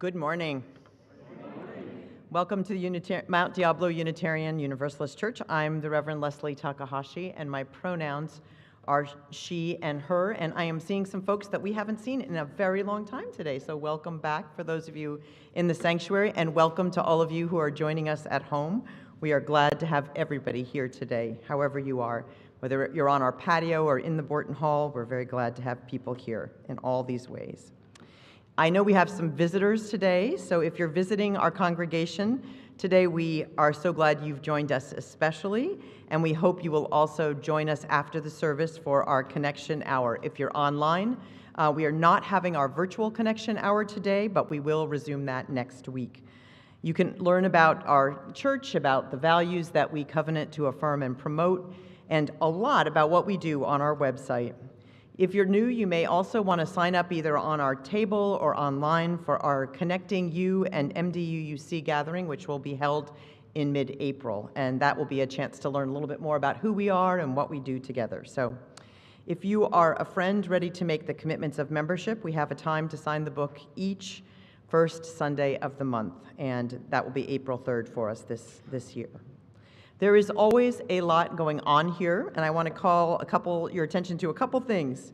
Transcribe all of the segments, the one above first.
Good morning. Welcome to the Mount Diablo Unitarian Universalist Church. I'm the Reverend Leslie Takahashi, and my pronouns are she and her, and I am seeing some folks that we haven't seen in a very long time today, so welcome back for those of you in the sanctuary, and welcome to all of you who are joining us at home. We are glad to have everybody here today, however you are. Whether you're on our patio or in the Borton Hall, we're very glad to have people here in all these ways. I know we have some visitors today, so if you're visiting our congregation today, we are so glad you've joined us especially, and we hope you will also join us after the service for our Connection Hour. If you're online, we are not having our virtual Connection Hour today, but we will resume that next week. You can learn about our church, about the values that we covenant to affirm and promote, and a lot about what we do on our website. If you're new, you may also want to sign up either on our table or online for our Connecting You and MDUUC gathering, which will be held in mid-April. And that will be a chance to learn a little bit more about who we are and what we do together. So if you are a friend ready to make the commitments of membership, we have a time to sign the book each first Sunday of the month. And that will be April 3rd for us this year. There is always a lot going on here, and I want to call your attention to a couple things.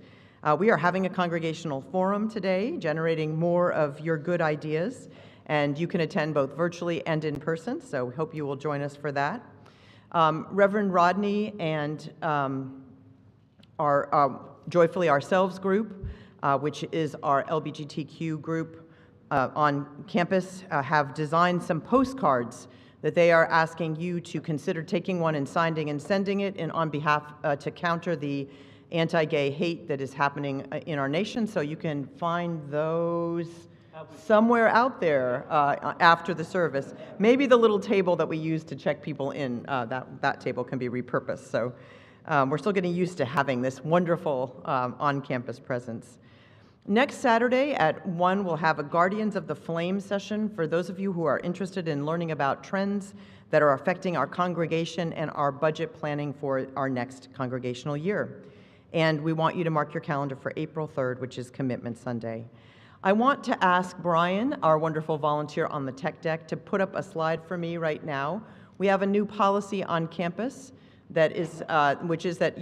We are having a Congregational Forum today, generating more of your good ideas, and you can attend both virtually and in person, so we hope you will join us for that. Reverend Rodney and our Joyfully Ourselves group, which is our LGBTQ group on campus, have designed some postcards that they are asking you to consider taking one and signing and sending it in on behalf to counter the anti-gay hate that is happening in our nation. So you can find those somewhere out there after the service. Maybe the little table that we use to check people in, that table can be repurposed. So we're still getting used to having this wonderful on-campus presence. Next Saturday at 1, we'll have a Guardians of the Flame session for those of you who are interested in learning about trends that are affecting our congregation and our budget planning for our next congregational year. And we want you to mark your calendar for April 3rd, which is Commitment Sunday. I want to ask Brian, our wonderful volunteer on the tech deck, to put up a slide for me right now. We have a new policy on campus that is, which is that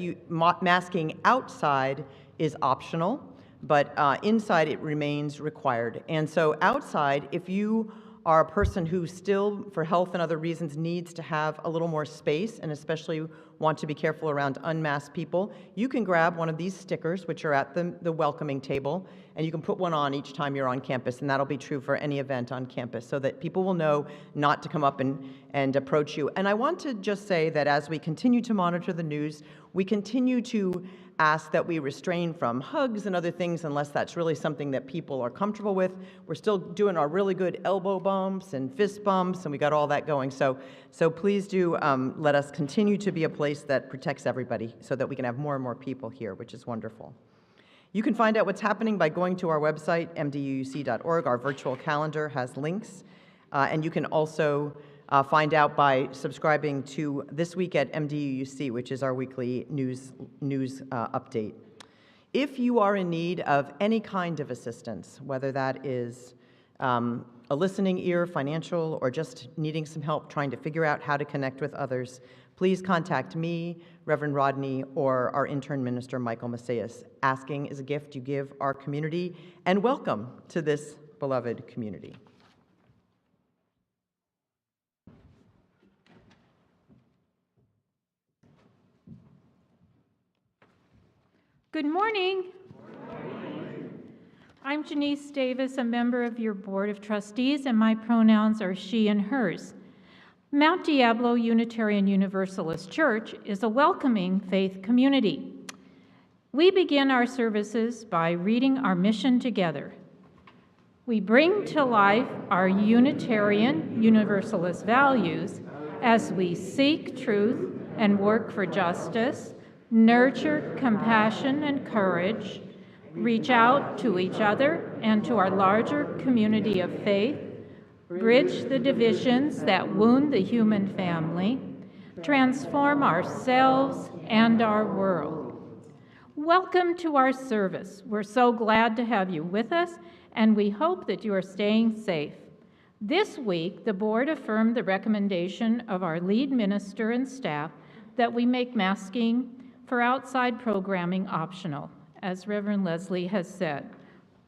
masking outside is optional, but inside it remains required. And so outside, if you are a person who still, for health and other reasons, needs to have a little more space, and especially want to be careful around unmasked people, you can grab one of these stickers, which are at the welcoming table, and you can put one on each time you're on campus, and that'll be true for any event on campus, so that people will know not to come up and approach you. And I want to just say that as we continue to monitor the news, we continue to ask that we restrain from hugs and other things unless that's really something that people are comfortable with. We're still doing our really good elbow bumps and fist bumps, and we got all that going. So please do let us continue to be a place that protects everybody so that we can have more and more people here, which is wonderful. You can find out what's happening by going to our website, mduuc.org. Our virtual calendar has links, and you can also find out by subscribing to This Week at MDUUC, which is our weekly news update. If you are in need of any kind of assistance, whether that is a listening ear, financial, or just needing some help trying to figure out how to connect with others, please contact me, Reverend Rodney, or our intern minister, Michael Macias. Asking is a gift you give our community, and welcome to this beloved community. Good morning. I'm Janice Davis, a member of your Board of Trustees, and my pronouns are she and hers. Mount Diablo Unitarian Universalist Church is a welcoming faith community. We begin our services by reading our mission together. We bring to life our Unitarian Universalist values as we seek truth and work for justice, nurture compassion and courage, reach out to each other and to our larger community of faith, bridge the divisions that wound the human family, transform ourselves and our world. Welcome to our service. We're so glad to have you with us, and we hope that you are staying safe. This week, the board affirmed the recommendation of our lead minister and staff that we make masking for outside programming optional, as Reverend Leslie has said.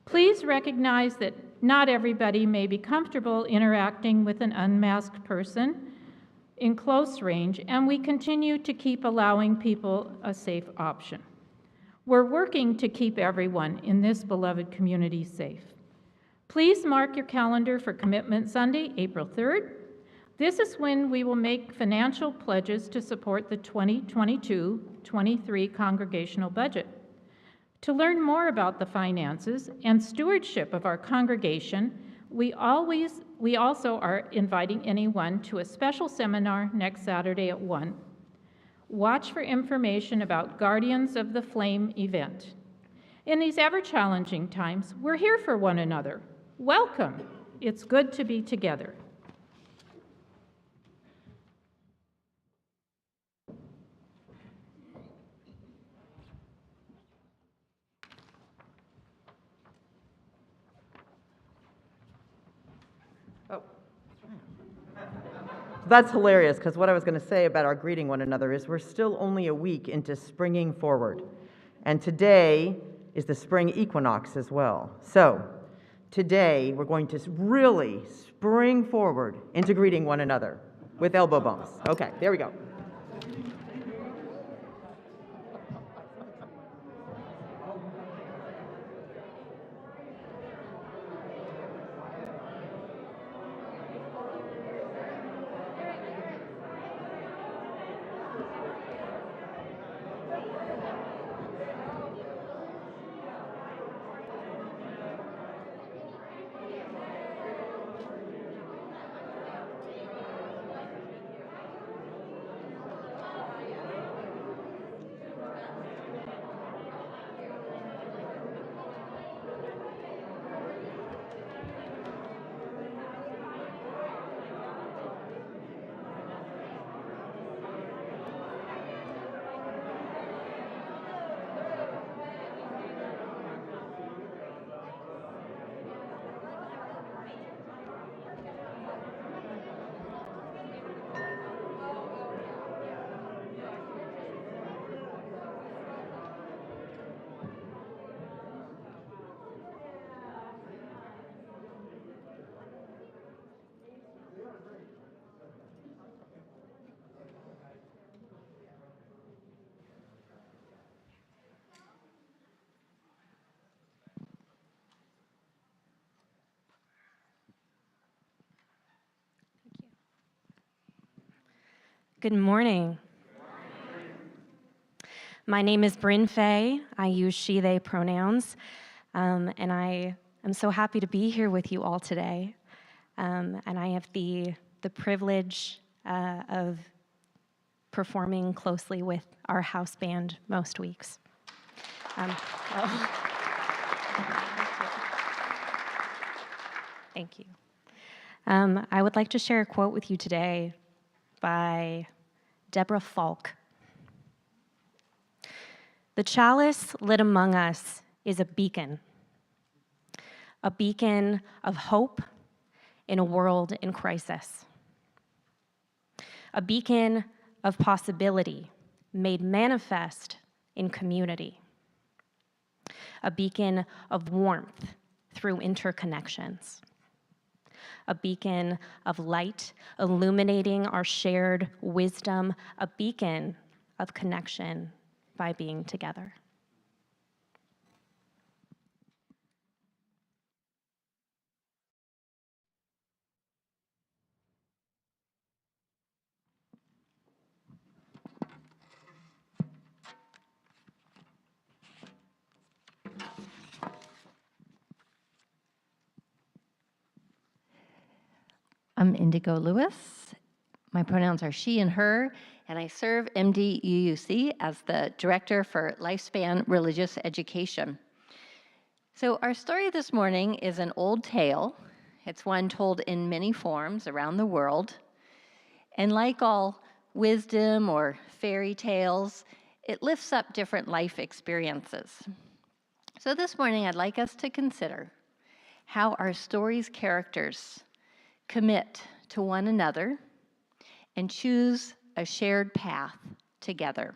Please recognize that not everybody may be comfortable interacting with an unmasked person in close range, and we continue to keep allowing people a safe option. We're working to keep everyone in this beloved community safe. Please mark your calendar for Commitment Sunday, April 3rd. This is when we will make financial pledges to support the 2022-23 congregational budget. To learn more about the finances and stewardship of our congregation, we also are inviting anyone to a special seminar next Saturday at 1. Watch for information about Guardians of the Flame event. In these ever-challenging times, we're here for one another. Welcome. It's good to be together. Oh. That's hilarious, because what I was going to say about our greeting one another is we're still only a week into springing forward. And today is the spring equinox as well. So today we're going to really spring forward into greeting one another with elbow bumps. Okay, there we go. Good morning. My name is Bryn Fay. I use she, they pronouns, and I am so happy to be here with you all today. And I have the privilege of performing closely with our house band most weeks. Thank you. I would like to share a quote with you today by Deborah Falk. The chalice lit among us is a beacon of hope in a world in crisis, a beacon of possibility made manifest in community, a beacon of warmth through interconnections, a beacon of light illuminating our shared wisdom, a beacon of connection by being together. I'm Indigo Lewis. My pronouns are she and her, and I serve MDUUC as the Director for Lifespan Religious Education. So our story this morning is an old tale. It's one told in many forms around the world. And like all wisdom or fairy tales, it lifts up different life experiences. So this morning I'd like us to consider, how our story's characters commit to one another and choose a shared path together.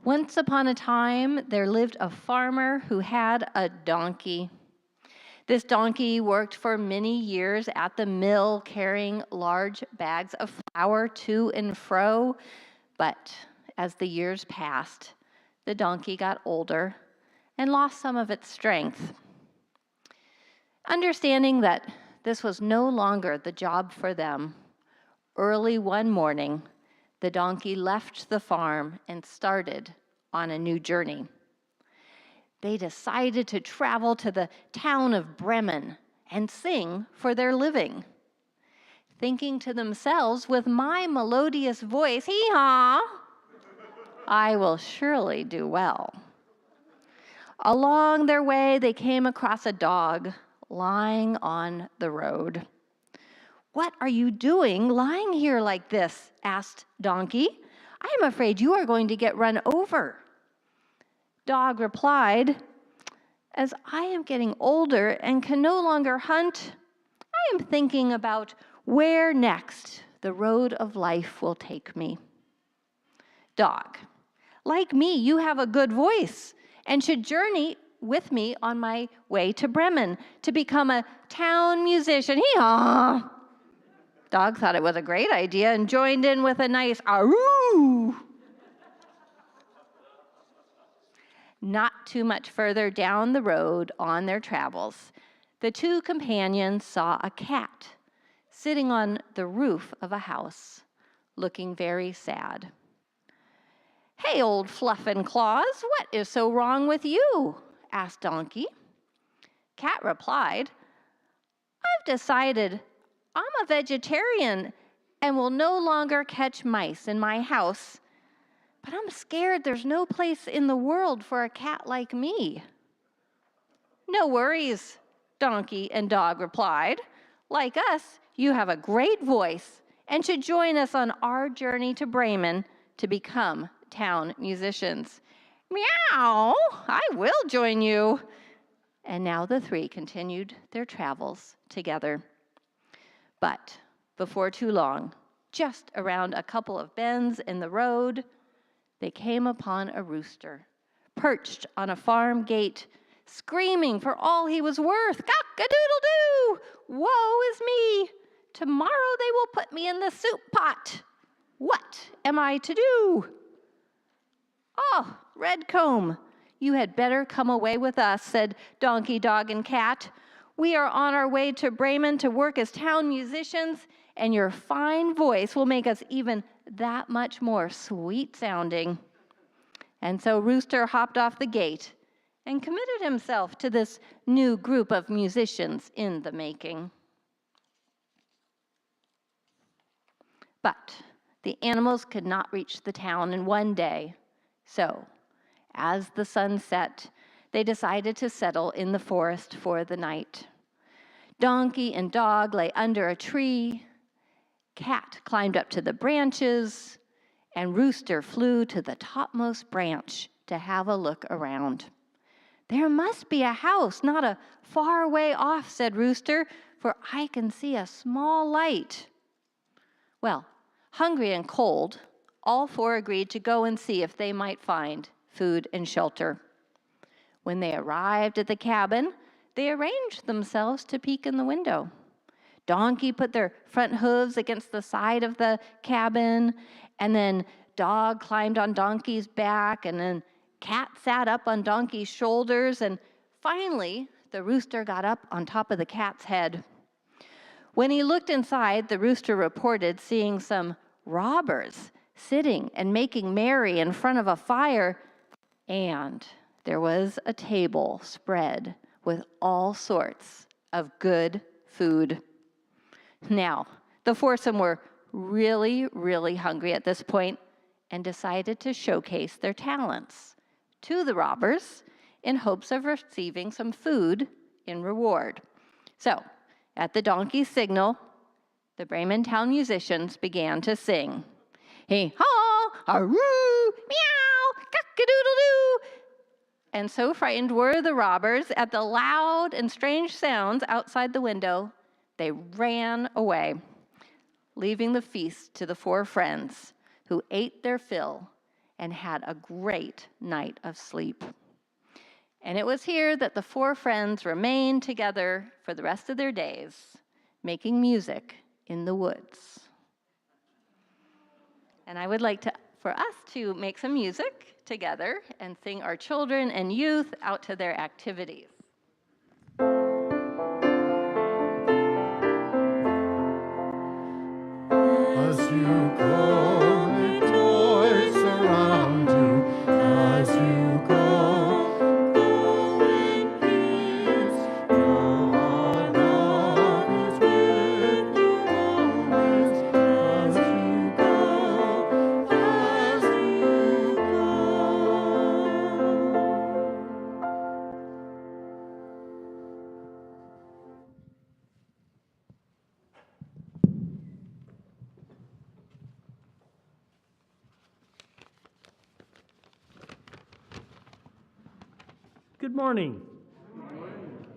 Once upon a time, there lived a farmer who had a donkey. This donkey worked for many years at the mill, carrying large bags of flour to and fro. But as the years passed, the donkey got older and lost some of its strength. Understanding that this was no longer the job for them, early one morning, the donkey left the farm and started on a new journey. They decided to travel to the town of Bremen and sing for their living, thinking to themselves, with my melodious voice, hee-haw, I will surely do well. Along their way, they came across a dog lying on the road. What are you doing lying here like this? Asked Donkey. I am afraid you are going to get run over. Dog replied, as I am getting older and can no longer hunt, I am thinking about where next the road of life will take me. Dog, like me, you have a good voice and should journey with me on my way to Bremen to become a town musician. Hee-haw! Dog thought it was a great idea and joined in with a nice aroo. Not too much further down the road on their travels, the two companions saw a cat sitting on the roof of a house, looking very sad. Hey, old Fluff and Claws, what is so wrong with you? Asked Donkey. Cat replied, I've decided I'm a vegetarian and will no longer catch mice in my house, but I'm scared there's no place in the world for a cat like me. No worries, Donkey and Dog replied. Like us, you have a great voice and should join us on our journey to Bremen to become town musicians. Meow, I will join you. And now the three continued their travels together. But before too long, just around a couple of bends in the road, they came upon a rooster, perched on a farm gate, screaming for all he was worth, cock-a-doodle-doo! Woe is me! Tomorrow they will put me in the soup pot. What am I to do? Oh, Redcomb, you had better come away with us, said Donkey, Dog, and Cat. We are on our way to Bremen to work as town musicians, and your fine voice will make us even that much more sweet-sounding. And so Rooster hopped off the gate and committed himself to this new group of musicians in the making. But the animals could not reach the town in one day. So, as the sun set, they decided to settle in the forest for the night. Donkey and Dog lay under a tree, Cat climbed up to the branches, and Rooster flew to the topmost branch to have a look around. There must be a house not a far way off, said Rooster, for I can see a small light. Well, hungry and cold, all four agreed to go and see if they might find food and shelter. When they arrived at the cabin, they arranged themselves to peek in the window. Donkey put their front hooves against the side of the cabin, and then Dog climbed on Donkey's back, and then Cat sat up on Donkey's shoulders, and finally, the rooster got up on top of the cat's head. When he looked inside, the rooster reported seeing some robbers sitting and making merry in front of a fire, and there was a table spread with all sorts of good food. Now, the foursome were really, really hungry at this point and decided to showcase their talents to the robbers in hopes of receiving some food in reward. So, at the donkey's signal, the Bremen town musicians began to sing. Hee-haw, aroo, meow, cock-a-doodle-doo. and so frightened were the robbers at the loud and strange sounds outside the window, they ran away, leaving the feast to the four friends, who ate their fill and had a great night of sleep. And it was here that the four friends remained together for the rest of their days, making music in the woods. And I would like for us to make some music together and sing our children and youth out to their activities. As you go, rejoice around you. As you go in peace. Know our love is with you always. As you go, as you go. Good morning.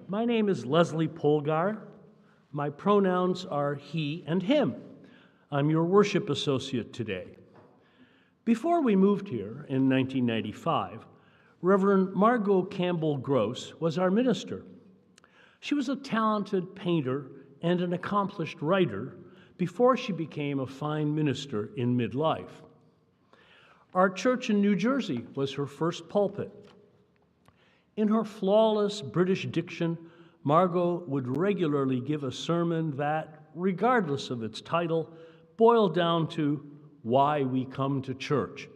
My name is Leslie Polgar. My pronouns are he and him. I'm your worship associate today. Before we moved here in 1995, Reverend Margot Campbell Gross was our minister. She was a talented painter and an accomplished writer before she became a fine minister in midlife. Our church in New Jersey was her first pulpit. In her flawless British diction, Margot would regularly give a sermon that, regardless of its title, boiled down to why we come to church.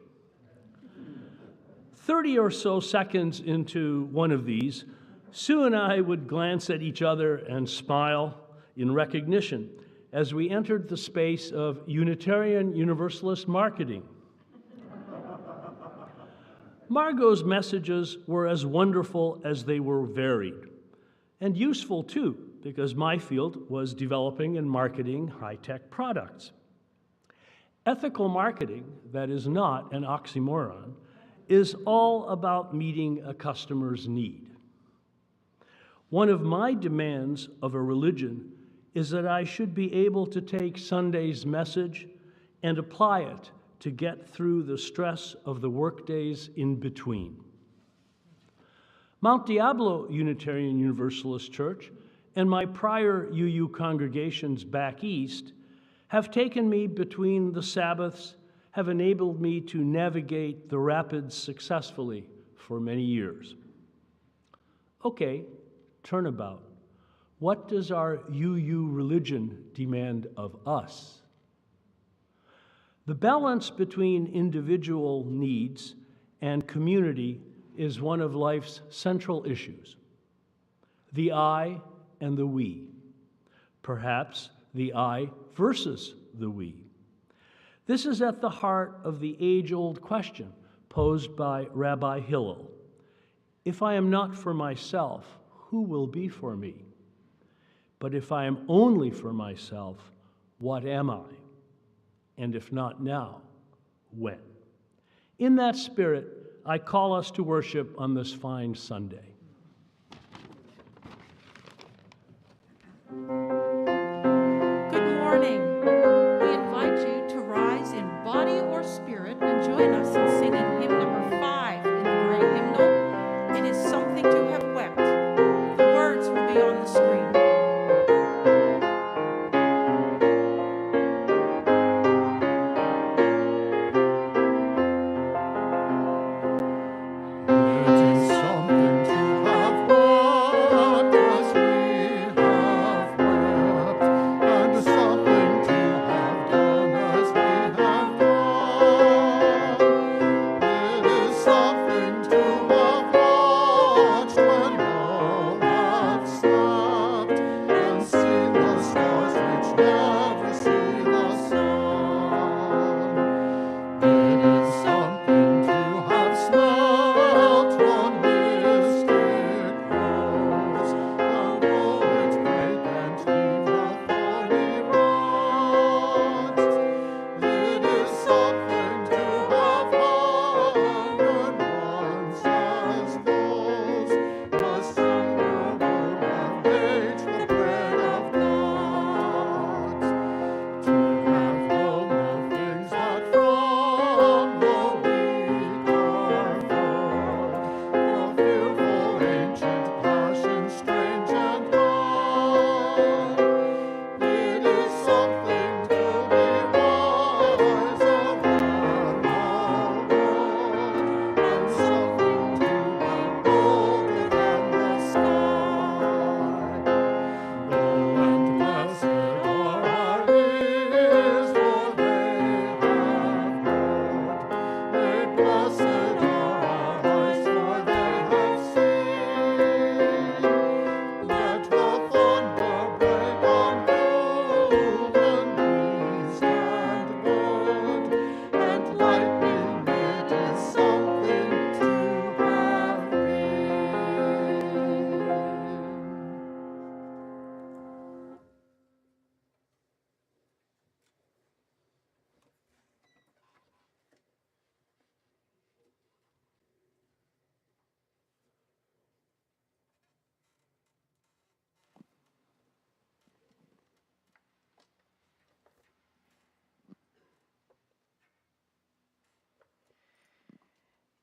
30 or so seconds into one of these, Sue and I would glance at each other and smile in recognition as we entered the space of Unitarian Universalist marketing. Margot's messages were as wonderful as they were varied, and useful too, because my field was developing and marketing high-tech products. Ethical marketing, that is not an oxymoron, is all about meeting a customer's need. One of my demands of a religion is that I should be able to take Sunday's message and apply it to get through the stress of the workdays in between. Mount Diablo Unitarian Universalist Church and my prior UU congregations back east have taken me between the Sabbaths, have enabled me to navigate the rapids successfully for many years. Okay, turnabout. What does our UU religion demand of us? The balance between individual needs and community is one of life's central issues. The I and the we. Perhaps the I versus the we. This is at the heart of the age-old question posed by Rabbi Hillel. If I am not for myself, who will be for me? But if I am only for myself, what am I? And if not now, when? In that spirit, I call us to worship on this fine Sunday. Good morning. We invite you to rise in body or spirit and join us in singing hymn number 5 in the great hymnal, It Is Something to Have Wept. The words will be on the screen. Something to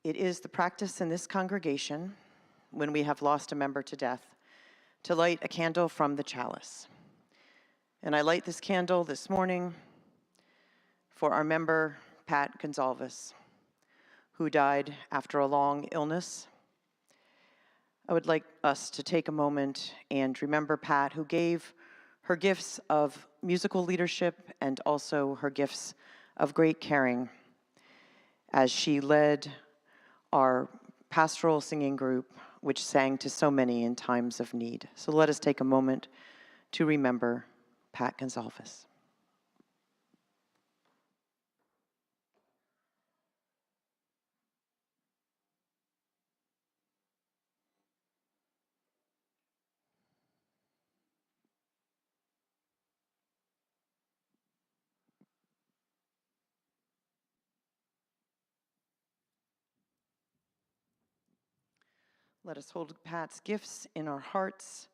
It is the practice in this congregation, when we have lost a member to death, to light a candle from the chalice. And I light this candle this morning for our member, Pat Gonzalez, who died after a long illness. I would like us to take a moment and remember Pat, who gave her gifts of musical leadership and also her gifts of great caring as she led our pastoral singing group, which sang to so many in times of need. So let us take a moment to remember Pat Gonzalez. Let us hold Pat's gifts in our hearts,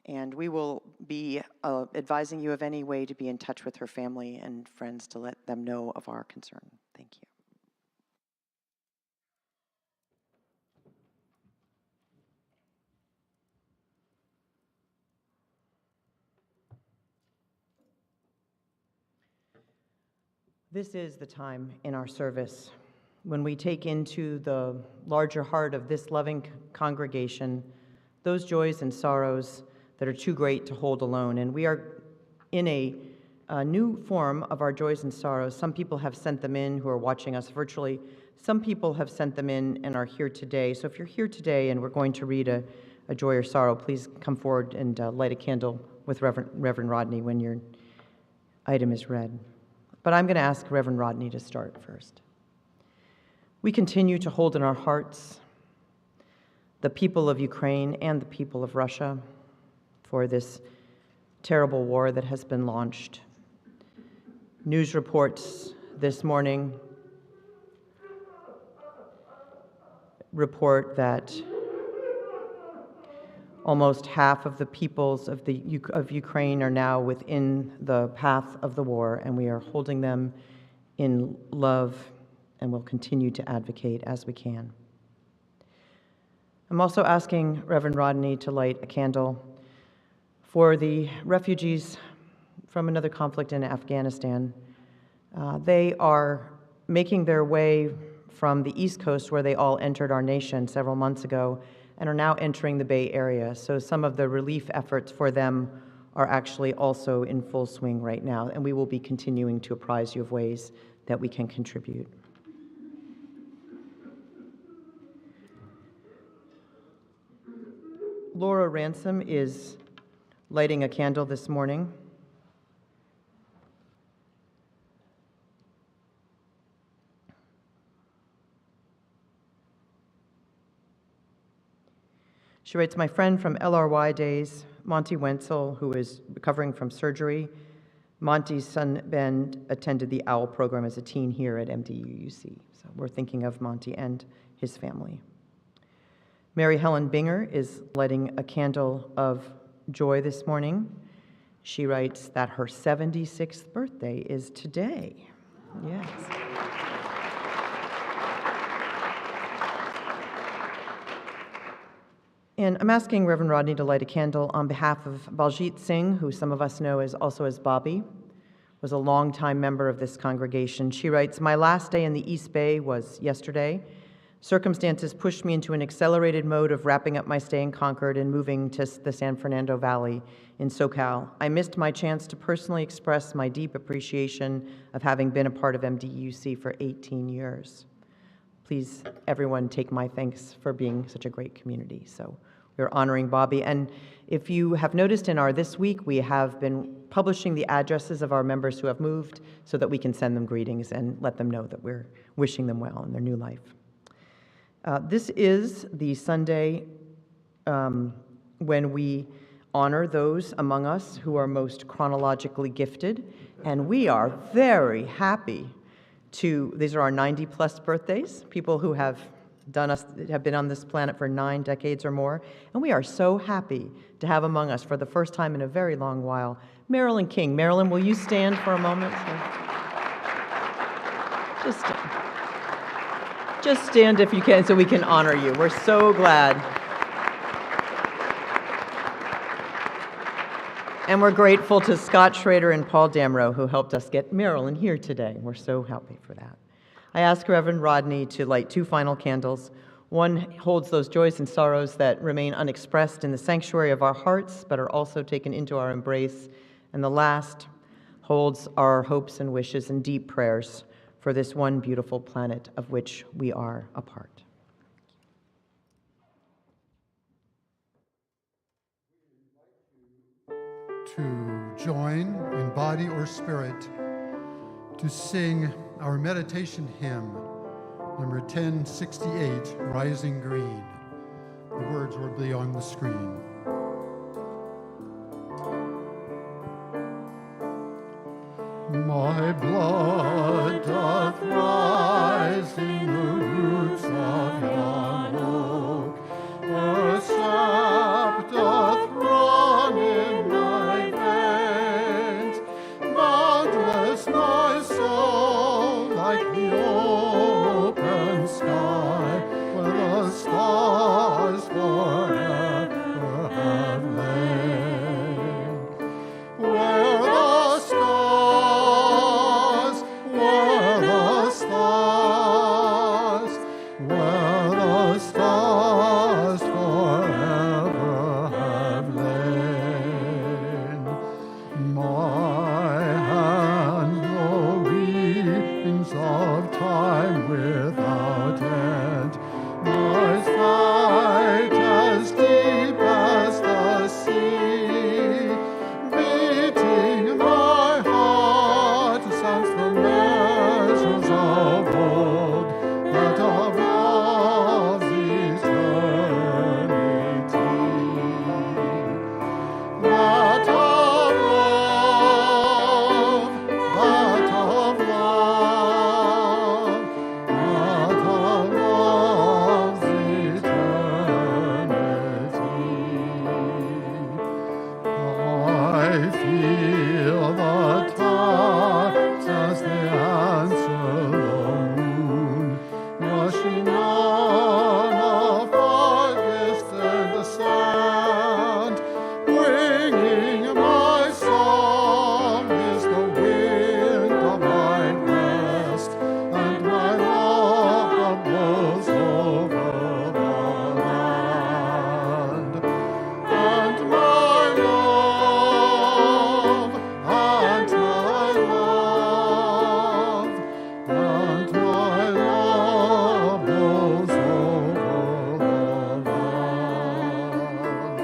and we will be advising you of any way to be in touch with her family and friends to let them know of our concern. Thank you. This is the time in our service when we take into the larger heart of this loving congregation those joys and sorrows that are too great to hold alone. And we are in a new form of our joys and sorrows. Some people have sent them in who are watching us virtually. Some people have sent them in and are here today. So if you're here today and we're going to read a joy or sorrow, please come forward and light a candle with Reverend Rodney when your item is read. But I'm going to ask Reverend Rodney to start first. We continue to hold in our hearts the people of Ukraine and the people of Russia for this terrible war that has been launched. News reports this morning report that almost half of the peoples of Ukraine are now within the path of the war, and we are holding them in love and will continue to advocate as we can. I'm also asking Reverend Rodney to light a candle for the refugees from another conflict in Afghanistan. They are making their way from the East Coast, where they all entered our nation several months ago, and are now entering the Bay Area. So some of the relief efforts for them are actually also in full swing right now, and we will be continuing to apprise you of ways that we can contribute. Laura Ransom is lighting a candle this morning. She writes, my friend from LRY days, Monty Wenzel, who is recovering from surgery. Monty's son, Ben, attended the OWL program as a teen here at MDUUC. So we're thinking of Monty and his family. Mary Helen Binger is lighting a candle of joy this morning. She writes that her 76th birthday is today. Yes. And I'm asking Reverend Rodney to light a candle on behalf of Baljit Singh, who some of us know also as Bobby, was a longtime member of this congregation. She writes, my last day in the East Bay was yesterday. Circumstances pushed me into an accelerated mode of wrapping up my stay in Concord and moving to the San Fernando Valley in SoCal. I missed my chance to personally express my deep appreciation of having been a part of MDUC for 18 years. Please, everyone, take my thanks for being such a great community. So we're honoring Bobby. And if you have noticed in our This Week, we have been publishing the addresses of our members who have moved so that we can send them greetings and let them know that we're wishing them well in their new life. This is the Sunday when we honor those among us who are most chronologically gifted, and we are very happy these are our 90-plus birthdays, people who have been on this planet for 9 decades or more, and we are so happy to have among us for the first time in a very long while, Marilyn King. Marilyn, will you Just stand if you can so we can honor you. We're so glad. And we're grateful to Scott Schrader and Paul Damrow, who helped us get Marilyn here today. We're so happy for that. I ask Reverend Rodney to light 2 final candles. One holds those joys and sorrows that remain unexpressed in the sanctuary of our hearts, but are also taken into our embrace. And the last holds our hopes and wishes and deep prayers for this one beautiful planet of which we are a part. To join in body or spirit to sing our meditation hymn, number 1068, Rising Green. The words will be on the screen. My blood doth rise in the roots of yon oak, the sap doth run in my veins, boundless my soul like the open sky, where the stars forever have lain. Where the stars, where the stars, where the stars forever have lain. My hands know weavings of time without end, my sight as deep as the sea, beating my heart sounds the measures of old, that of love's eternity. That of love, that of love, that of love's eternity. I feel the tides as they answer the moon, rushing on a far distant sand. Winging my song is the wind of my breast, and my love blows over the land. And my love, and my love, and my love blows over the land.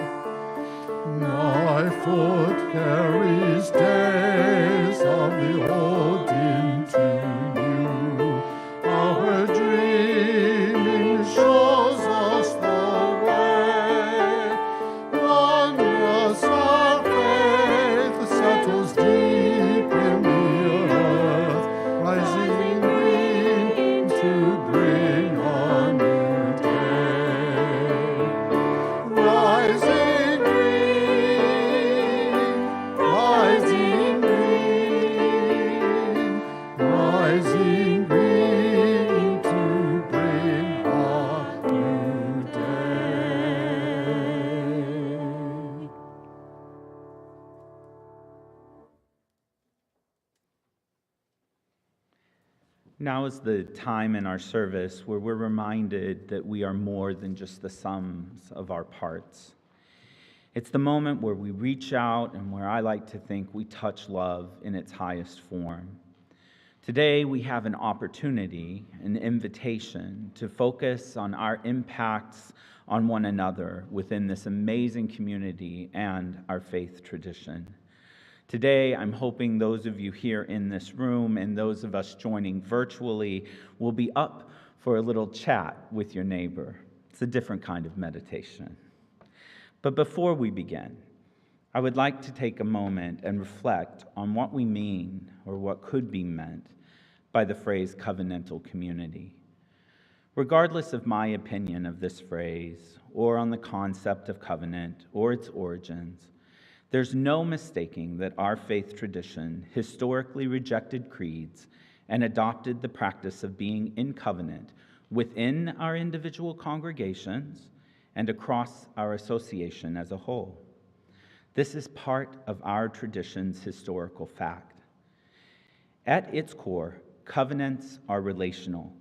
My foot carries days of the old into new. Our dreaming shows us the way. Wondrous our faith settles deep in the earth, rising green to bring a new day. Rising green, rising green, rising green to bring a new day. Now is the time in our service where we're reminded that we are more than just the sums of our parts. It's the moment where we reach out and where I like to think we touch love in its highest form. Today we have an opportunity, an invitation to focus on our impacts on one another within this amazing community and our faith tradition. Today, I'm hoping those of you here in this room and those of us joining virtually will be up for a little chat with your neighbor. It's a different kind of meditation. But before we begin, I would like to take a moment and reflect on what we mean, or what could be meant, by the phrase covenantal community. Regardless of my opinion of this phrase, or on the concept of covenant or its origins, there's no mistaking that our faith tradition historically rejected creeds and adopted the practice of being in covenant within our individual congregations and across our association as a whole. This is part of our tradition's historical fact. At its core, covenants are relational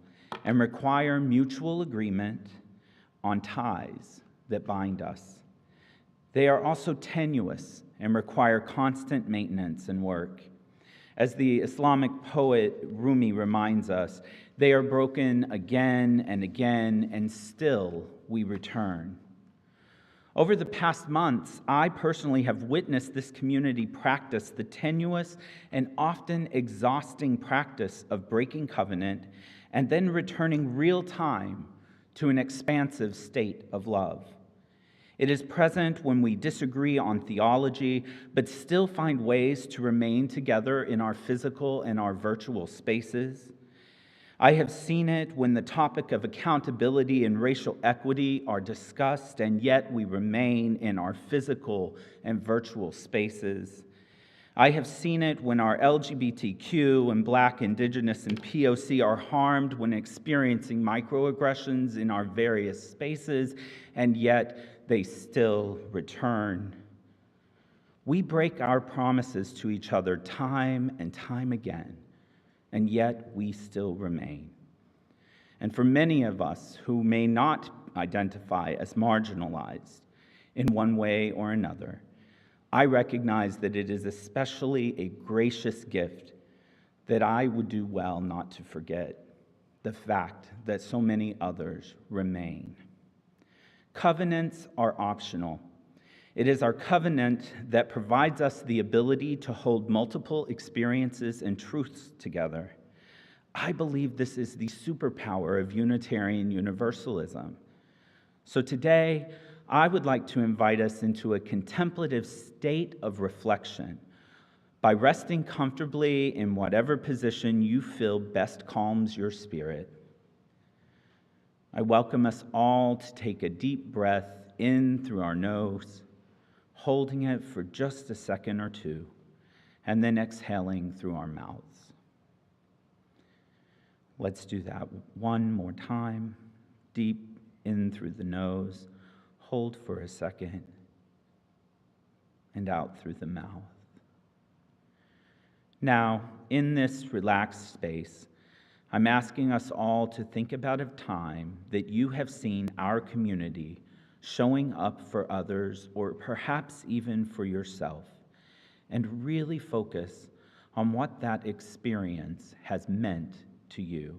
and require mutual agreement on ties that bind us. They are also tenuous and require constant maintenance and work. As the Islamic poet Rumi reminds us, they are broken again and again, and still we return. Over the past months, I personally have witnessed this community practice the tenuous and often exhausting practice of breaking covenant and then returning real time to an expansive state of love. It is present when we disagree on theology, but still find ways to remain together in our physical and our virtual spaces. I have seen it when the topic of accountability and racial equity are discussed, and yet we remain in our physical and virtual spaces. I have seen it when our LGBTQ and Black, Indigenous, and POC are harmed when experiencing microaggressions in our various spaces, and yet they still return. We break our promises to each other time and time again, and yet we still remain. And for many of us who may not identify as marginalized in one way or another, I recognize that it is especially a gracious gift that I would do well not to forget the fact that so many others remain. Covenants are optional. It is our covenant that provides us the ability to hold multiple experiences and truths together. I believe this is the superpower of Unitarian Universalism. So today, I would like to invite us into a contemplative state of reflection by resting comfortably in whatever position you feel best calms your spirit. I welcome us all to take a deep breath in through our nose, holding it for just a second or two, and then exhaling through our mouths. Let's do that one more time. Deep in through the nose, hold for a second, and out through the mouth. Now, in this relaxed space, I'm asking us all to think about a time that you have seen our community showing up for others, or perhaps even for yourself, and really focus on what that experience has meant to you.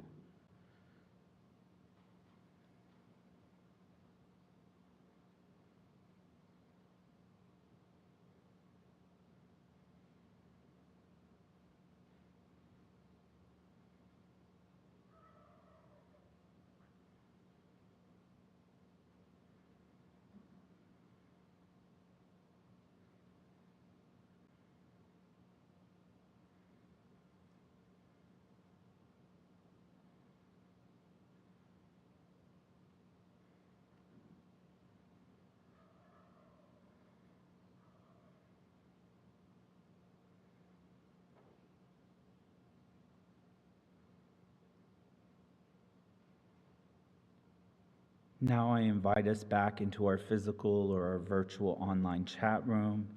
Now I invite us back into our physical or our virtual online chat room.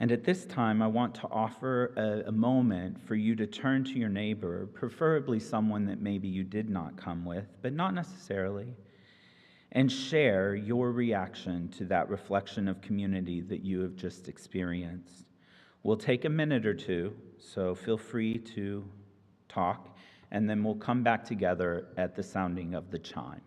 And at this time, I want to offer a moment for you to turn to your neighbor, preferably someone that maybe you did not come with, but not necessarily, and share your reaction to that reflection of community that you have just experienced. We'll take a minute or two, so feel free to talk, and then we'll come back together at the sounding of the chime.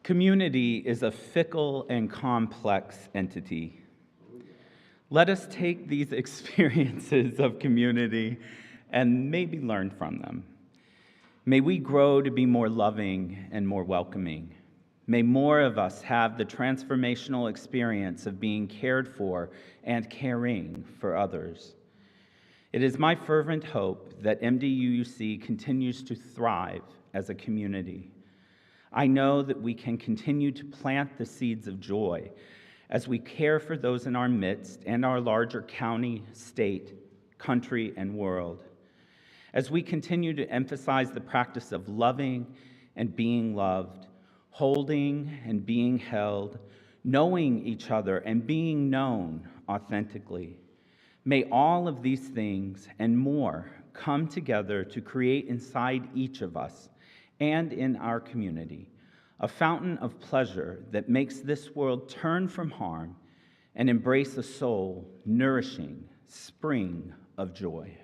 Community is a fickle and complex entity. Let us take these experiences of community and maybe learn from them. May we grow to be more loving and more welcoming. May more of us have the transformational experience of being cared for and caring for others. It is my fervent hope that MDUUC continues to thrive as a community. I know that we can continue to plant the seeds of joy as we care for those in our midst and our larger county, state, country, and world. As we continue to emphasize the practice of loving and being loved, holding and being held, knowing each other and being known authentically. May all of these things and more come together to create inside each of us and in our community a fountain of pleasure that makes this world turn from harm and embrace a soul nourishing spring of joy.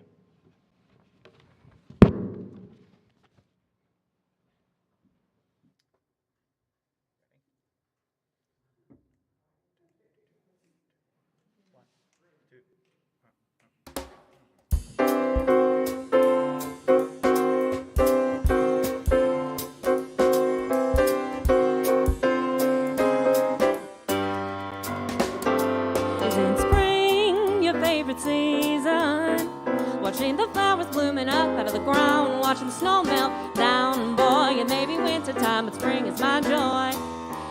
Season, watching the flowers blooming up out of the ground, watching the snow melt down. Boy, it may be winter time, but spring is my joy.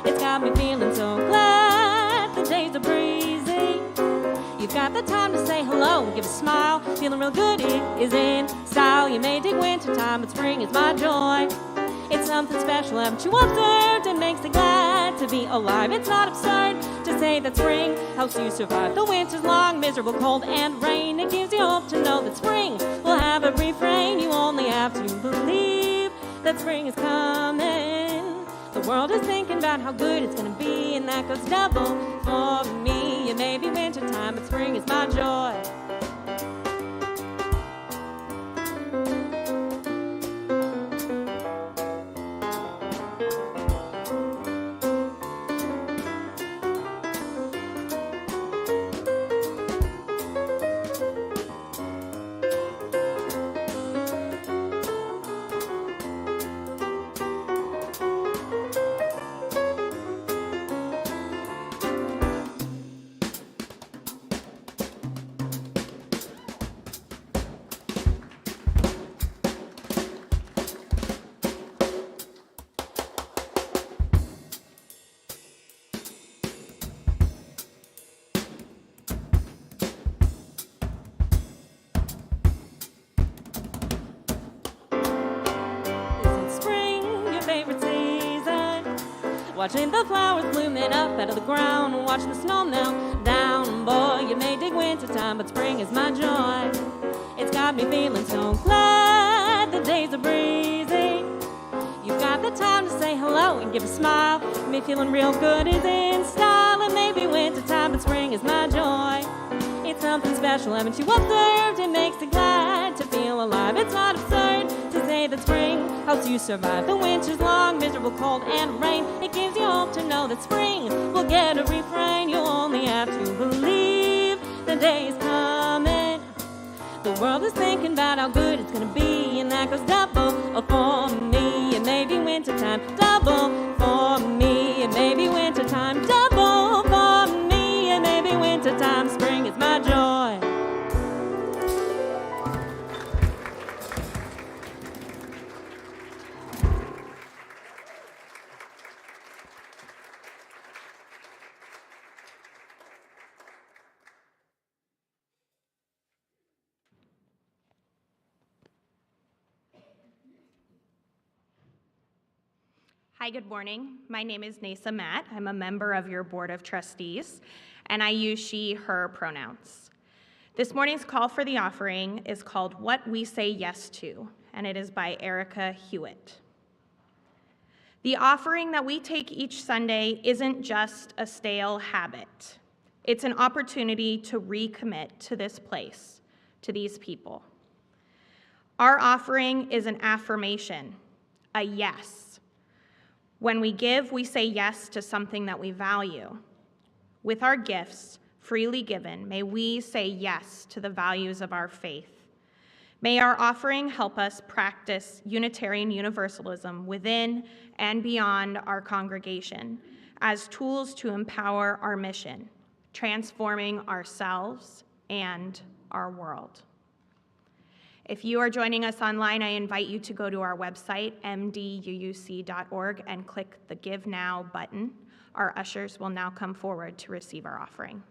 It's got me feeling so glad the days are breezy. You've got the time to say hello and give a smile, feeling real good, it is in style. You may dig winter time, but spring is my joy. It's something special, haven't you observed? It makes me glad to be alive. It's not absurd to say that spring helps you survive the winter's long, miserable cold and rain. It gives you hope to know that spring will have a refrain. You only have to believe that spring is coming. The world is thinking about how good it's gonna be, and that goes double for me. It may be winter time, but spring is my joy. Watching the flowers blooming up out of the ground, watching the snow melt down. Boy, you may dig winter time, but spring is my joy. It's got me feeling so glad the days are breezy. You've got the time to say hello and give a smile. Me feeling real good is in style. It may be winter time, but spring is my joy. It's something special, haven't you observed? It makes me glad to feel alive. It's not absurd to say that spring helps you survive the winter's long, miserable cold and rain. It gives you hope to know that spring will get a refrain. You only have to believe the day is coming. The world is thinking about how good it's gonna be, and that goes double for me. It may be winter time, double for me. It may be winter time, double for me. It may be winter time, spring is my joy. Hi, good morning. My name is Nasa Matt. I'm a member of your Board of Trustees, and I use she, her pronouns. This morning's call for the offering is called What We Say Yes To, and it is by Erica Hewitt. The offering that we take each Sunday isn't just a stale habit. It's an opportunity to recommit to this place, to these people. Our offering is an affirmation, a yes. When we give, we say yes to something that we value. With our gifts, freely given, may we say yes to the values of our faith. May our offering help us practice Unitarian Universalism within and beyond our congregation as tools to empower our mission, transforming ourselves and our world. If you are joining us online, I invite you to go to our website, mduuc.org, and click the Give Now button. Our ushers will now come forward to receive our offering.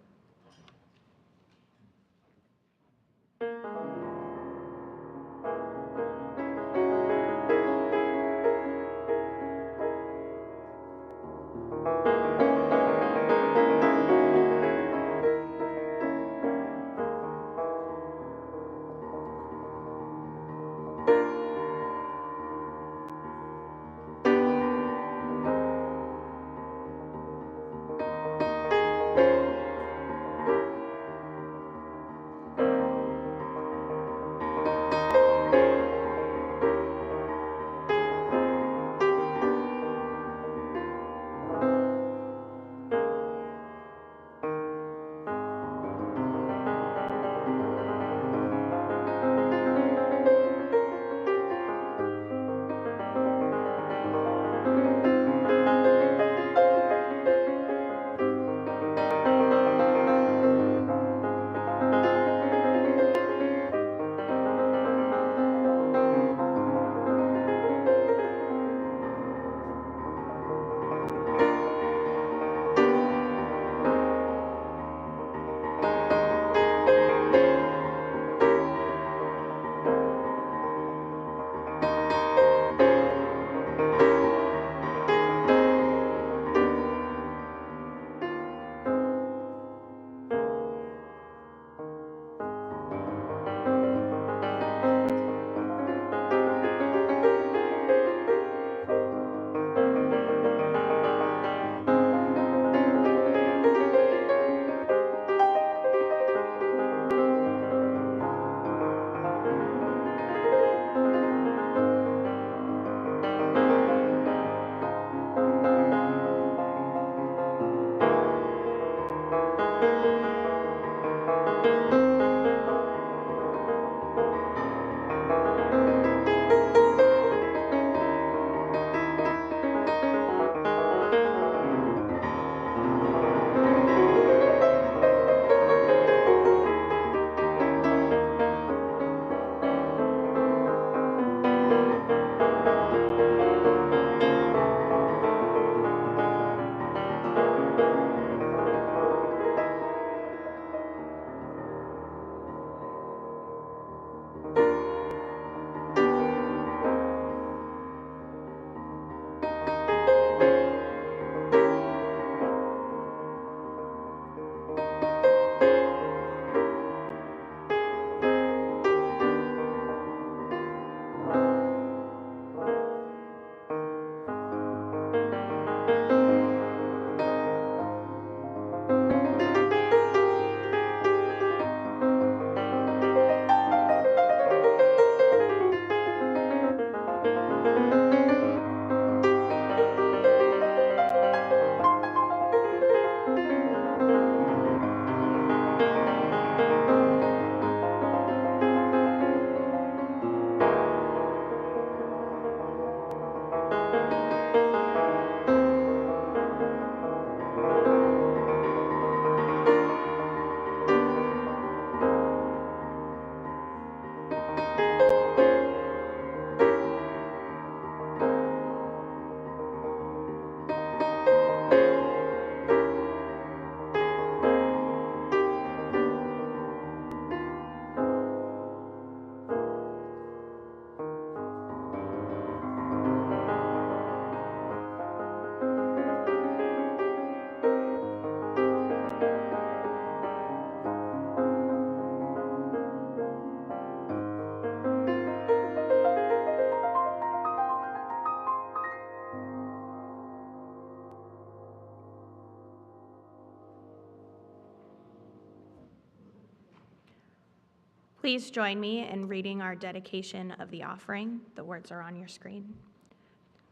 Please join me in reading our dedication of the offering. The words are on your screen.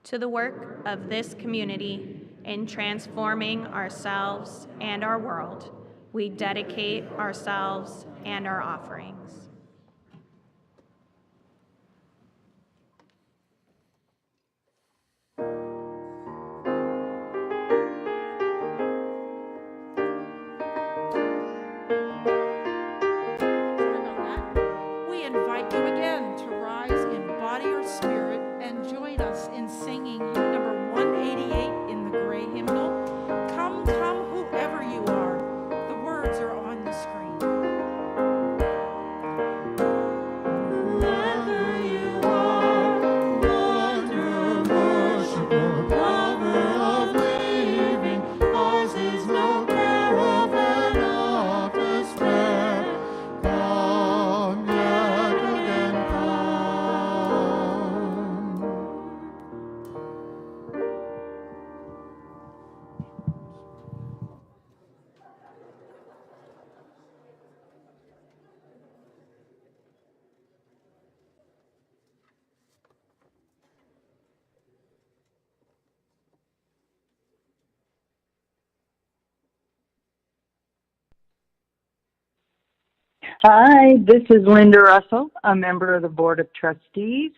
to the work of this community in transforming ourselves and our world, we dedicate ourselves and our offerings. We invite you again to rise in body or spirit and join us in singing hymn number 188 in the gray hymnal, Come, Come, Whoever You Are. The words are on the screen. Whoever you are, wonder, worshiper, lover of living, ours is no caravan of despair. Come yet again, come. Hi, this is Linda Russell, a member of the Board of Trustees,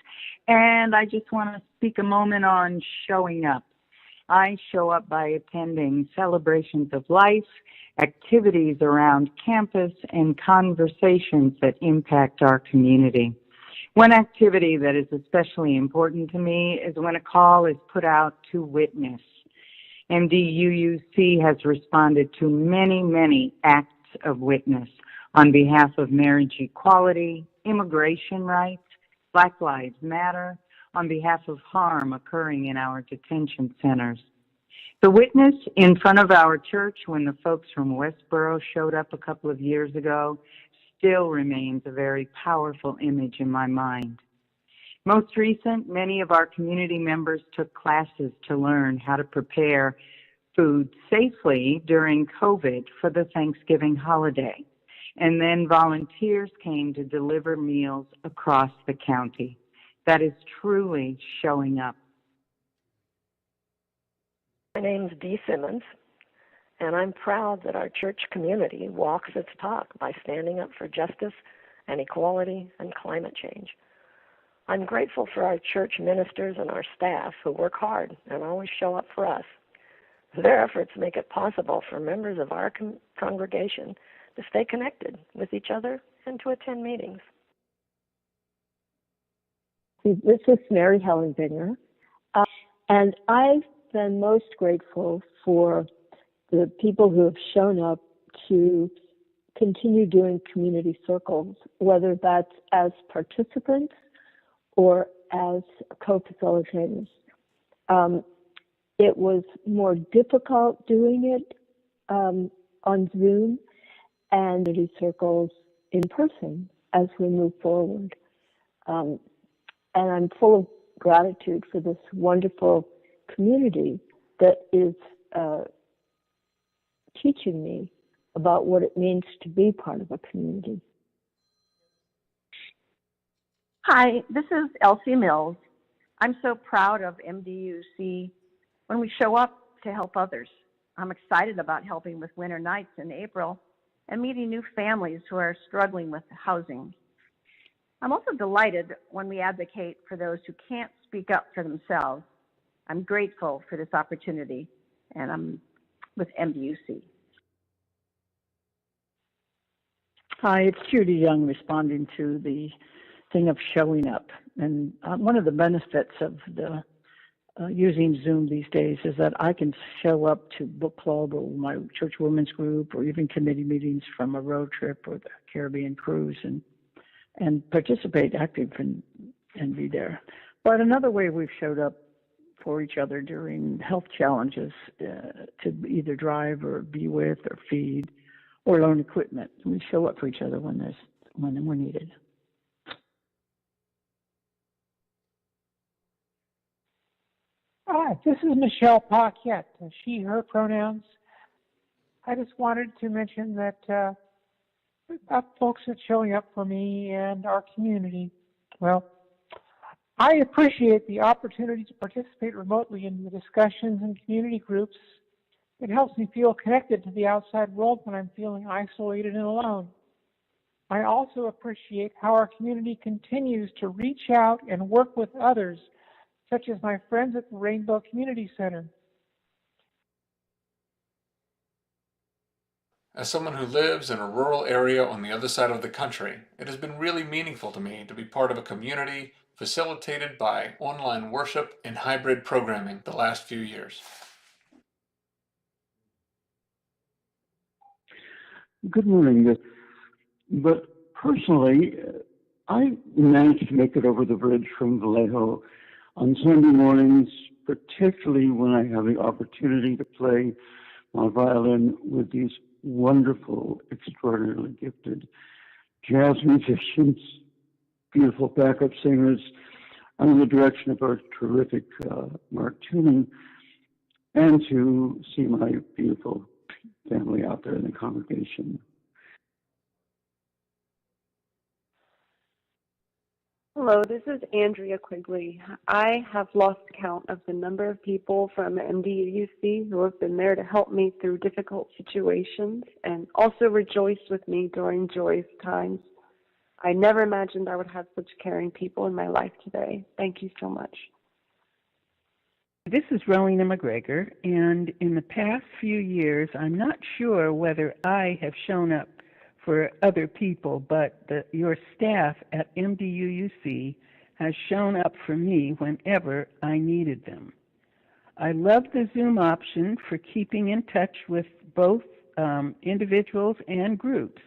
and I just want to speak a moment on showing up. I show up by attending celebrations of life, activities around campus, and conversations that impact our community. One activity that is especially important to me is when a call is put out to witness. MDUUC has responded to many, many acts of witness on behalf of marriage equality, immigration rights, Black Lives Matter, on behalf of harm occurring in our detention centers. The witness in front of our church when the folks from Westboro showed up a couple of years ago still remains a very powerful image in my mind. Most recent, many of our community members took classes to learn how to prepare food safely during COVID for the Thanksgiving holiday. And then volunteers came to deliver meals across the county. That is truly showing up. My name's Dee Simmons, and I'm proud that our church community walks its talk by standing up for justice and equality and climate change. I'm grateful for our church ministers and our staff who work hard and always show up for us. Their efforts make it possible for members of our congregation to stay connected with each other and to attend meetings. This is Mary Helen Binger, and I've been most grateful for the people who have shown up to continue doing community circles, whether that's as participants or as co-facilitators. It was more difficult doing it on Zoom and community circles in person as we move forward. And I'm full of gratitude for this wonderful community that is teaching me about what it means to be part of a community. Hi, this is Elsie Mills. I'm so proud of MDUC when we show up to help others. I'm excited about helping with winter nights in April and meeting new families who are struggling with housing. I'm also delighted when we advocate for those who can't speak up for themselves. I'm grateful for this opportunity, and I'm with MDUC. Hi, it's Judy Young responding to the thing of showing up. And one of the benefits of the using Zoom these days is that I can show up to book club or my church women's group or even committee meetings from a road trip or the Caribbean cruise and participate active and be there. But another way we've showed up for each other during health challenges to either drive or be with or feed or loan equipment. We show up for each other when we're needed. Hi, this is Michelle Paquette, she, her pronouns. I just wanted to mention that folks are showing up for me and our community. Well, I appreciate the opportunity to participate remotely in the discussions and community groups. It helps me feel connected to the outside world when I'm feeling isolated and alone. I also appreciate how our community continues to reach out and work with others, such as my friends at the Rainbow Community Center. As someone who lives in a rural area on the other side of the country, it has been really meaningful to me to be part of a community facilitated by online worship and hybrid programming the last few years. Good morning. But personally, I managed to make it over the bridge from Vallejo on Sunday mornings, particularly when I have the opportunity to play my violin with these wonderful, extraordinarily gifted jazz musicians, beautiful backup singers, under the direction of our terrific Mark Tuning, and to see my beautiful family out there in the congregation. Hello, this is Andrea Quigley. I have lost count of the number of people from MDUC who have been there to help me through difficult situations and also rejoiced with me during joyous times. I never imagined I would have such caring people in my life today. Thank you so much. This is Rowena McGregor, and in the past few years, I'm not sure whether I have shown up for other people, but your staff at MDUC has shown up for me whenever I needed them. I love the Zoom option for keeping in touch with both individuals and groups.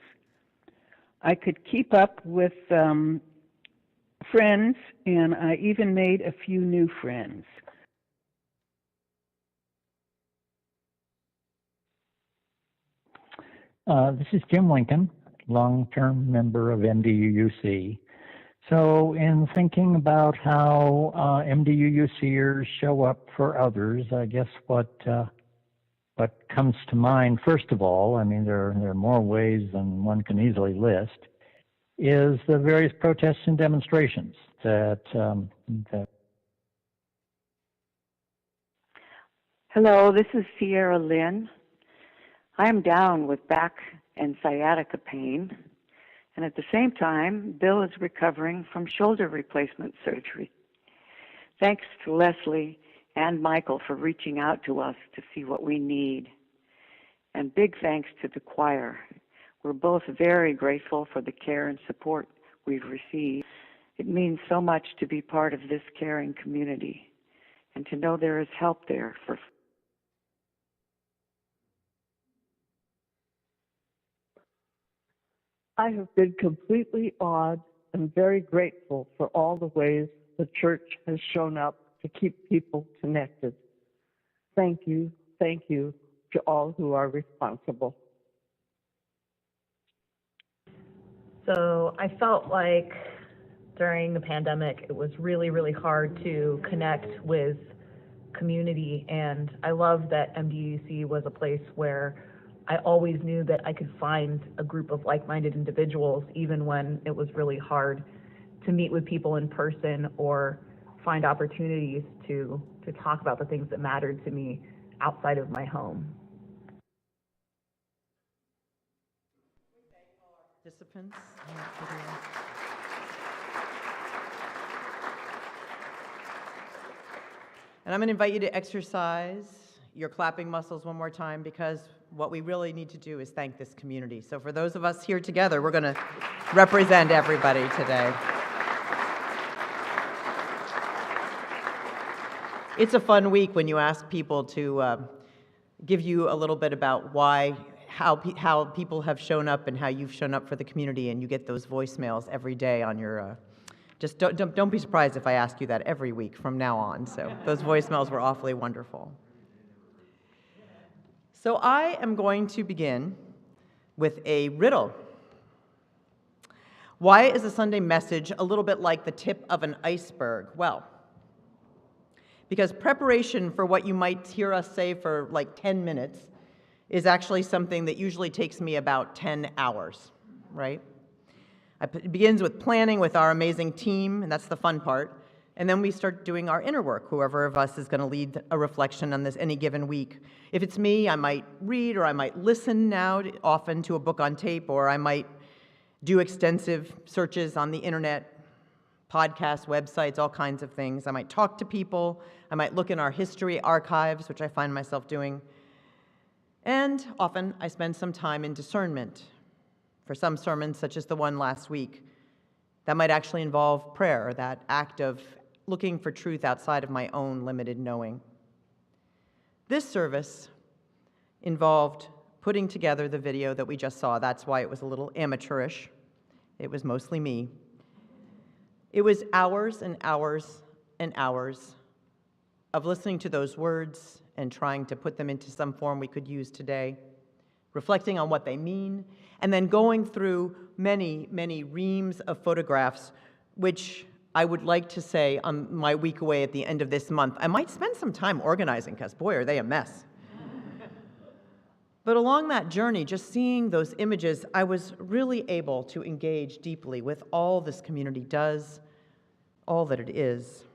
I could keep up with friends, and I even made a few new friends. This is Jim Lincoln, long-term member of MDUC. So in thinking about how MDUCers show up for others, I guess what comes to mind, first of all, I mean, there are more ways than one can easily list, is the various protests and demonstrations that Hello, this is Sierra Lynn. I am down with back and sciatica pain, and at the same time, Bill is recovering from shoulder replacement surgery. Thanks to Leslie and Michael for reaching out to us to see what we need. And big thanks to the choir. We're both very grateful for the care and support we've received. It means so much to be part of this caring community and to know there is help there for I have been completely awed and very grateful for all the ways the church has shown up to keep people connected. Thank you to all who are responsible. So I felt like during the pandemic, it was really, really hard to connect with community, and I love that MDUC was a place where I always knew that I could find a group of like-minded individuals, even when it was really hard to meet with people in person or find opportunities to talk about the things that mattered to me outside of my home. Participants. And I'm going to invite you to exercise your clapping muscles one more time, because what we really need to do is thank this community. So for those of us here together, we're going to represent everybody today. It's a fun week when you ask people to give you a little bit about how people have shown up and how you've shown up for the community, and you get those voicemails every day on your, just don't be surprised if I ask you that every week from now on. So those voicemails were awfully wonderful. So I am going to begin with a riddle. Why is a Sunday message a little bit like the tip of an iceberg? Well, because preparation for what you might hear us say for like 10 minutes is actually something that usually takes me about 10 hours, right? It begins with planning with our amazing team, and that's the fun part. And then we start doing our inner work, whoever of us is going to lead a reflection on this any given week. If it's me, I might read or I might listen now often to a book on tape, or I might do extensive searches on the internet, podcasts, websites, all kinds of things. I might talk to people. I might look in our history archives, which I find myself doing. And often I spend some time in discernment. For some sermons, such as the one last week, that might actually involve prayer, that act of looking for truth outside of my own limited knowing. This service involved putting together the video that we just saw. That's why it was a little amateurish. It was mostly me. It was hours and hours and hours of listening to those words and trying to put them into some form we could use today, reflecting on what they mean, and then going through many, many reams of photographs, which I would like to say on my week away at the end of this month, I might spend some time organizing, because boy, are they a mess. But along that journey, just seeing those images, I was really able to engage deeply with all this community does, all that it is,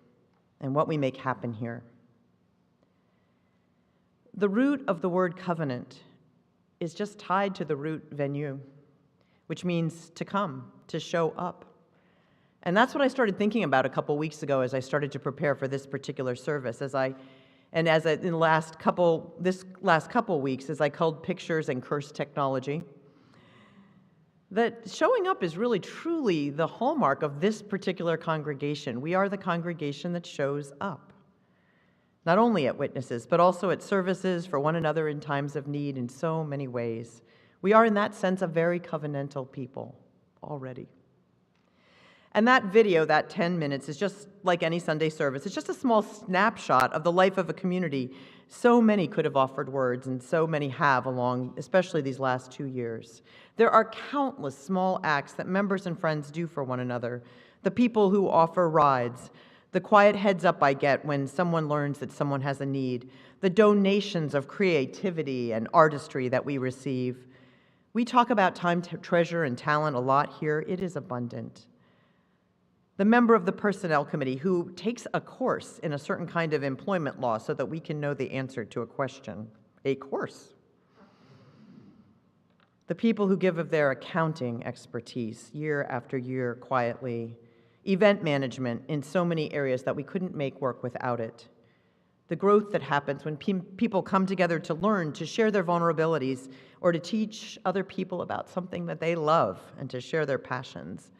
and what we make happen here. The root of the word covenant is just tied to the root venu, which means to come, to show up. And that's what I started thinking about a couple weeks ago as I started to prepare for this particular service. This last couple weeks, as I culled pictures and cursed technology, that showing up is really truly the hallmark of this particular congregation. We are the congregation that shows up, not only at witnesses, but also at services for one another in times of need in so many ways. We are, in that sense, a very covenantal people already. And that video, that 10 minutes, is just like any Sunday service. It's just a small snapshot of the life of a community. So many could have offered words, and so many have along, especially these last 2 years. There are countless small acts that members and friends do for one another. The people who offer rides, the quiet heads up I get when someone learns that someone has a need, the donations of creativity and artistry that we receive. We talk about time, treasure, and talent a lot here. It is abundant. The member of the personnel committee who takes a course in a certain kind of employment law so that we can know the answer to a question. A course. The people who give of their accounting expertise year after year quietly. Event management in so many areas that we couldn't make work without it. The growth that happens when people come together to learn, to share their vulnerabilities, or to teach other people about something that they love and to share their passions.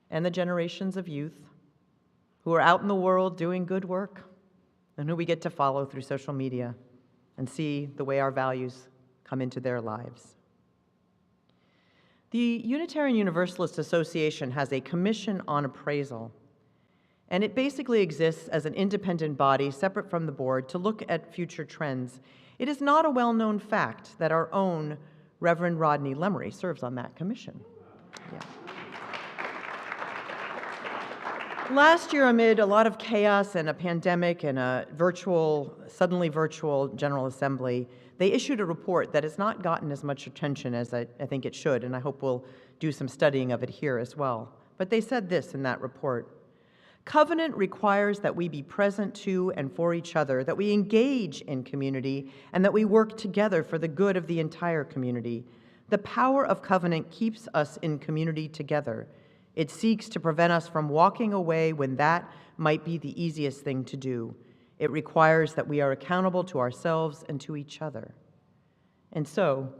And the generations of youth who are out in the world doing good work and who we get to follow through social media and see the way our values come into their lives. The Unitarian Universalist Association has a commission on appraisal, and it basically exists as an independent body separate from the board to look at future trends. It is not a well-known fact that our own Reverend Rodney Lemery serves on that commission. Yeah. Last year, amid a lot of chaos and a pandemic and a suddenly virtual General Assembly, they issued a report that has not gotten as much attention as I think it should, and I hope we'll do some studying of it here as well. But they said this in that report: Covenant requires that we be present to and for each other, that we engage in community, and that we work together for the good of the entire community. The power of covenant keeps us in community together. It seeks to prevent us from walking away when that might be the easiest thing to do. It requires that we are accountable to ourselves and to each other. And so,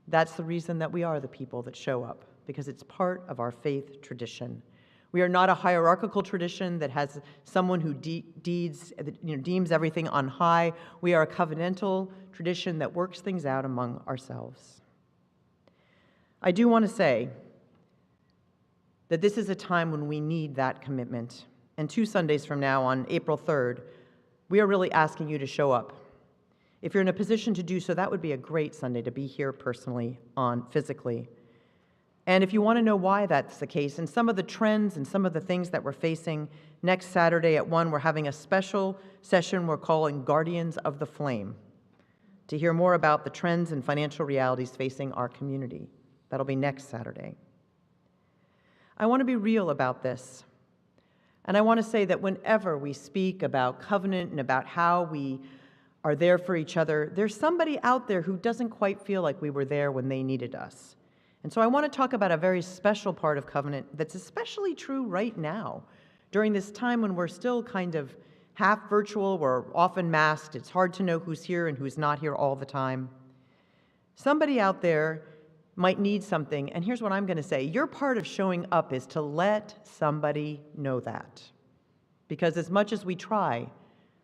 that's the reason that we are the people that show up, because it's part of our faith tradition. We are not a hierarchical tradition that has someone who deems everything on high. We are a covenantal tradition that works things out among ourselves. I do want to say that this is a time when we need that commitment. And 2 Sundays from now, on April 3rd, we are really asking you to show up. If you're in a position to do so, that would be a great Sunday to be here personally, physically. And if you want to know why that's the case, and some of the trends and some of the things that we're facing, next Saturday at 1, we're having a special session we're calling Guardians of the Flame, to hear more about the trends and financial realities facing our community. That'll be next Saturday. I want to be real about this. And I want to say that whenever we speak about covenant and about how we are there for each other, there's somebody out there who doesn't quite feel like we were there when they needed us. And so I want to talk about a very special part of covenant that's especially true right now, during this time when we're still kind of half virtual, we're often masked, it's hard to know who's here and who's not here all the time. Somebody out there might need something, and here's what I'm going to say. Your part of showing up is to let somebody know that. Because as much as we try,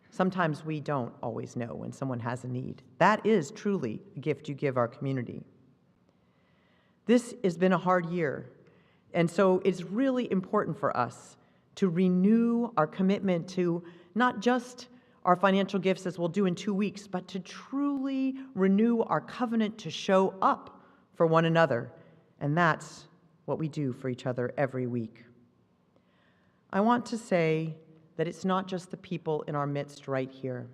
sometimes we don't always know when someone has a need. That is truly a gift you give our community. This has been a hard year, and so it's really important for us to renew our commitment to not just our financial gifts, as we'll do in 2 weeks, but to truly renew our covenant to show up for one another. And that's what we do for each other every week. I want to say that it's not just the people in our midst right here.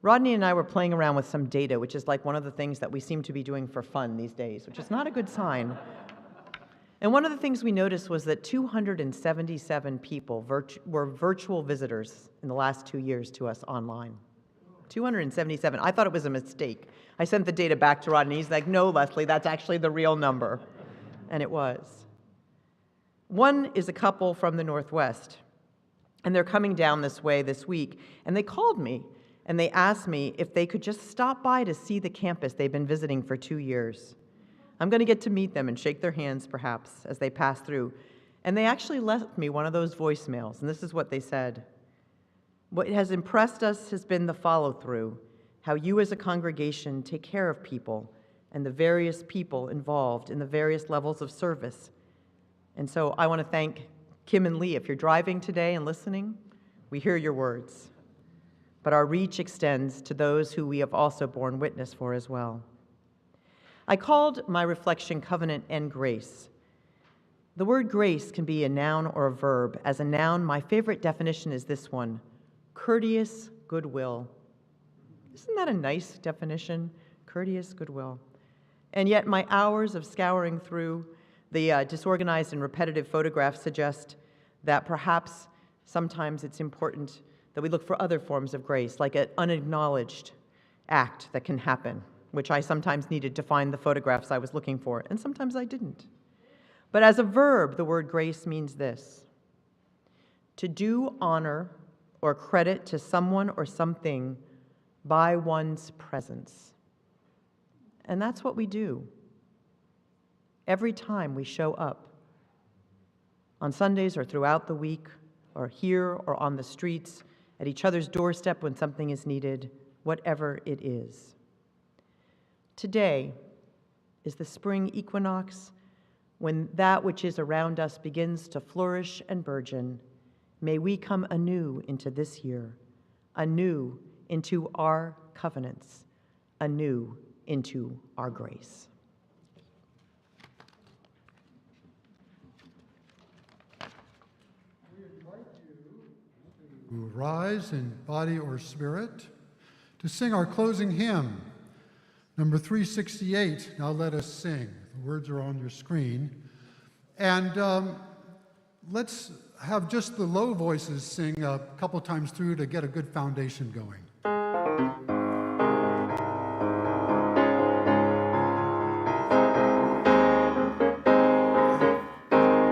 Rodney and I were playing around with some data, which is like one of the things that we seem to be doing for fun these days, which is not a good sign. And one of the things we noticed was that 277 people were virtual visitors in the last 2 years to us online. 277. I thought it was a mistake. I sent the data back to Rodney. He's like, no, Leslie, that's actually the real number. And it was. One is a couple from the Northwest, and they're coming down this way this week. And they called me, and they asked me if they could just stop by to see the campus they've been visiting for 2 years. I'm going to get to meet them and shake their hands, perhaps, as they pass through. And they actually left me one of those voicemails, and this is what they said. What has impressed us has been the follow-through, how you as a congregation take care of people and the various people involved in the various levels of service. And so I want to thank Kim and Lee. If you're driving today and listening, we hear your words. But our reach extends to those who we have also borne witness for as well. I called my reflection Covenant and Grace. The word grace can be a noun or a verb. As a noun, my favorite definition is this one: courteous goodwill. Isn't that a nice definition? Courteous goodwill. And yet my hours of scouring through the disorganized and repetitive photographs suggest that perhaps sometimes it's important that we look for other forms of grace, like an unacknowledged act that can happen, which I sometimes needed to find the photographs I was looking for, and sometimes I didn't. But as a verb, the word grace means this: to do honor or credit to someone or something by one's presence. And that's what we do every time we show up, on Sundays or throughout the week, or here or on the streets, at each other's doorstep when something is needed, whatever it is. Today is the spring equinox, when that which is around us begins to flourish and burgeon. May we come anew into this year, anew into our covenants, anew into our grace. We rise in body or spirit to sing our closing hymn, number 368, Now Let Us Sing. The words are on your screen. And let's have just the low voices sing a couple times through to get a good foundation going.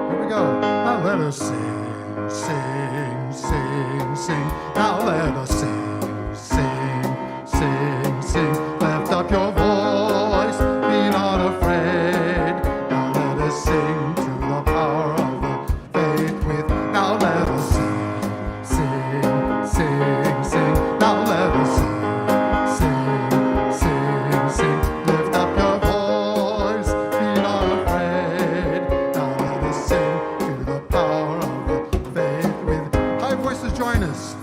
Here we go. Now let us sing, sing, sing, sing. Now let us sing, sing, sing, sing. Lift up your voice, be not afraid. Now let us sing to the power of the faith with. Now let us sing, sing, sing, sing. Now let us sing, sing, sing, sing. Lift up your voice, be not afraid. Now let us sing to the power of the faith with. High voices, join us.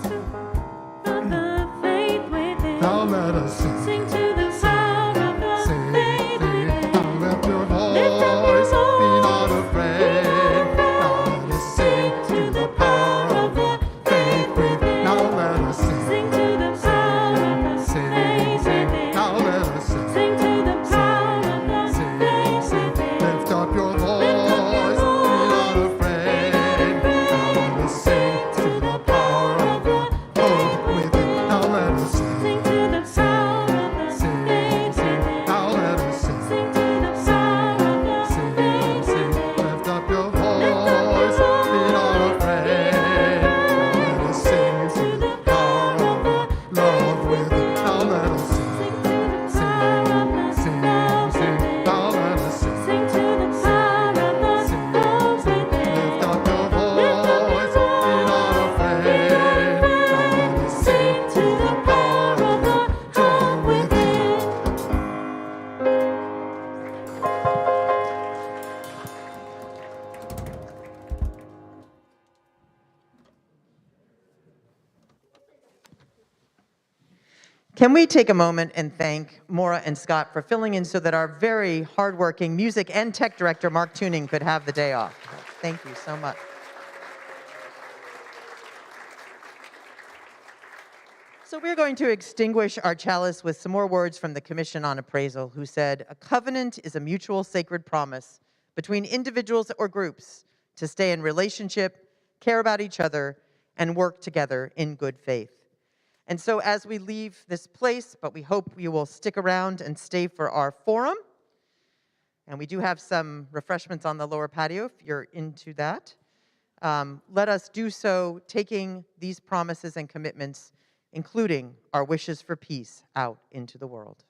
Can we take a moment and thank Maura and Scott for filling in so that our very hardworking music and tech director, Mark Tuning, could have the day off? Thank you so much. So we're going to extinguish our chalice with some more words from the Commission on Appraisal, who said, "A covenant is a mutual sacred promise between individuals or groups to stay in relationship, care about each other, and work together in good faith." And so as we leave this place, but we hope you will stick around and stay for our forum, and we do have some refreshments on the lower patio if you're into that, let us do so taking these promises and commitments, including our wishes for peace, out into the world.